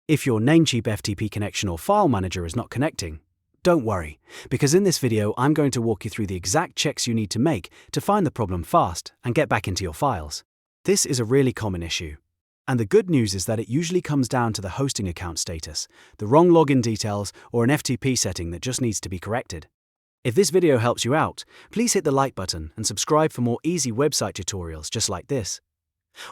If your Namecheap FTP connection or file manager is not connecting, don't worry, because in this video I'm going to walk you through the exact checks you need to make to find the problem fast and get back into your files. This is a really common issue. And the good news is that it usually comes down to the hosting account status, the wrong login details, or an FTP setting that just needs to be corrected. If this video helps you out, please hit the like button and subscribe for more easy website tutorials just like this.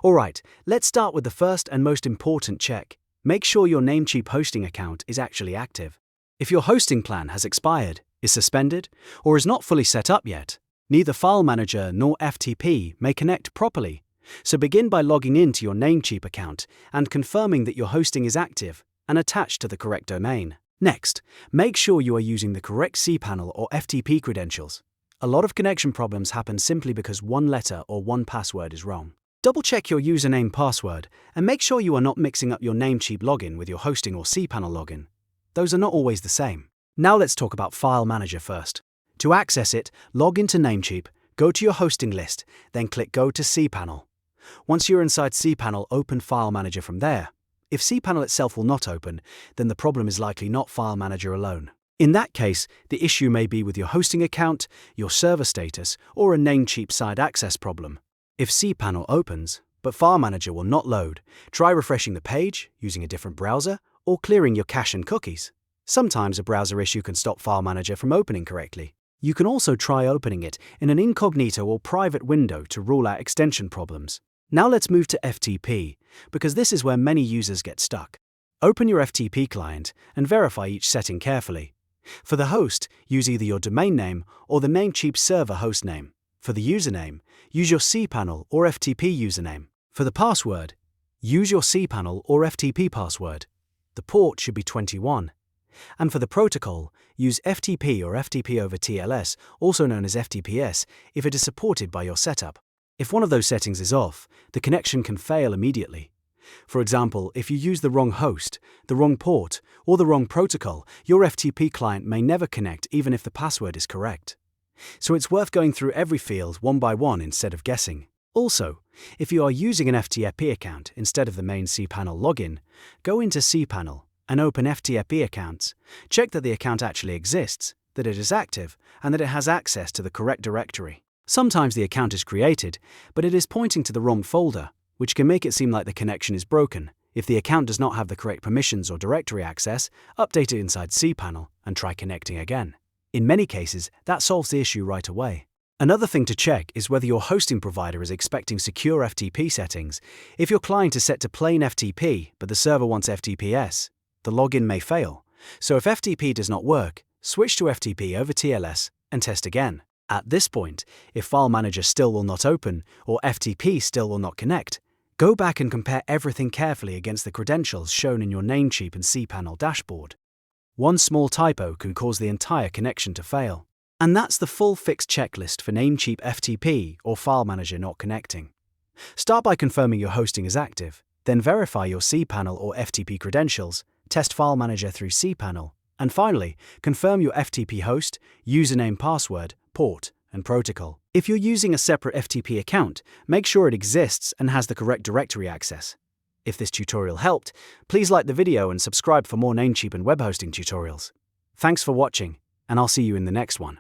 Alright, let's start with the first and most important check. Make sure your Namecheap hosting account is actually active. If your hosting plan has expired, is suspended, or is not fully set up yet, neither File Manager nor FTP may connect properly. So begin by logging in to your Namecheap account and confirming that your hosting is active and attached to the correct domain. Next, make sure you are using the correct cPanel or FTP credentials. A lot of connection problems happen simply because one letter or one password is wrong. Double-check your username password and make sure you are not mixing up your Namecheap login with your hosting or cPanel login. Those are not always the same. Now let's talk about File Manager first. To access it, log into Namecheap, go to your hosting list, then click Go to cPanel. Once you're inside cPanel, open File Manager from there. If cPanel itself will not open, then the problem is likely not File Manager alone. In that case, the issue may be with your hosting account, your server status, or a Namecheap side access problem. If cPanel opens, but File Manager will not load, try refreshing the page, using a different browser, or clearing your cache and cookies. Sometimes a browser issue can stop File Manager from opening correctly. You can also try opening it in an incognito or private window to rule out extension problems. Now let's move to FTP, because this is where many users get stuck. Open your FTP client and verify each setting carefully. For the host, use either your domain name or the Namecheap server host name. For the username, use your cPanel or FTP username. For the password, use your cPanel or FTP password. The port should be 21. And for the protocol, use FTP or FTP over TLS, also known as FTPS, if it is supported by your setup. If one of those settings is off, the connection can fail immediately. For example, if you use the wrong host, the wrong port, or the wrong protocol, your FTP client may never connect even if the password is correct. So it's worth going through every field one by one instead of guessing. Also, if you are using an FTP account instead of the main cPanel login, go into cPanel and open FTP accounts. Check that the account actually exists, that it is active, and that it has access to the correct directory. Sometimes the account is created, but it is pointing to the wrong folder, which can make it seem like the connection is broken. If the account does not have the correct permissions or directory access, update it inside cPanel and try connecting again. In many cases, that solves the issue right away. Another thing to check is whether your hosting provider is expecting secure FTP settings. If your client is set to plain FTP, but the server wants FTPS, the login may fail. So if FTP does not work, switch to FTP over TLS and test again. At this point, if File Manager still will not open or FTP still will not connect, go back and compare everything carefully against the credentials shown in your Namecheap and cPanel dashboard. One small typo can cause the entire connection to fail. And that's the full fixed checklist for Namecheap FTP or File Manager not connecting. Start by confirming your hosting is active, then verify your cPanel or FTP credentials, test File Manager through cPanel, and finally, confirm your FTP host, username, password, port, and protocol. If you're using a separate FTP account, make sure it exists and has the correct directory access. If this tutorial helped, please like the video and subscribe for more Namecheap and web hosting tutorials. Thanks for watching, and I'll see you in the next one.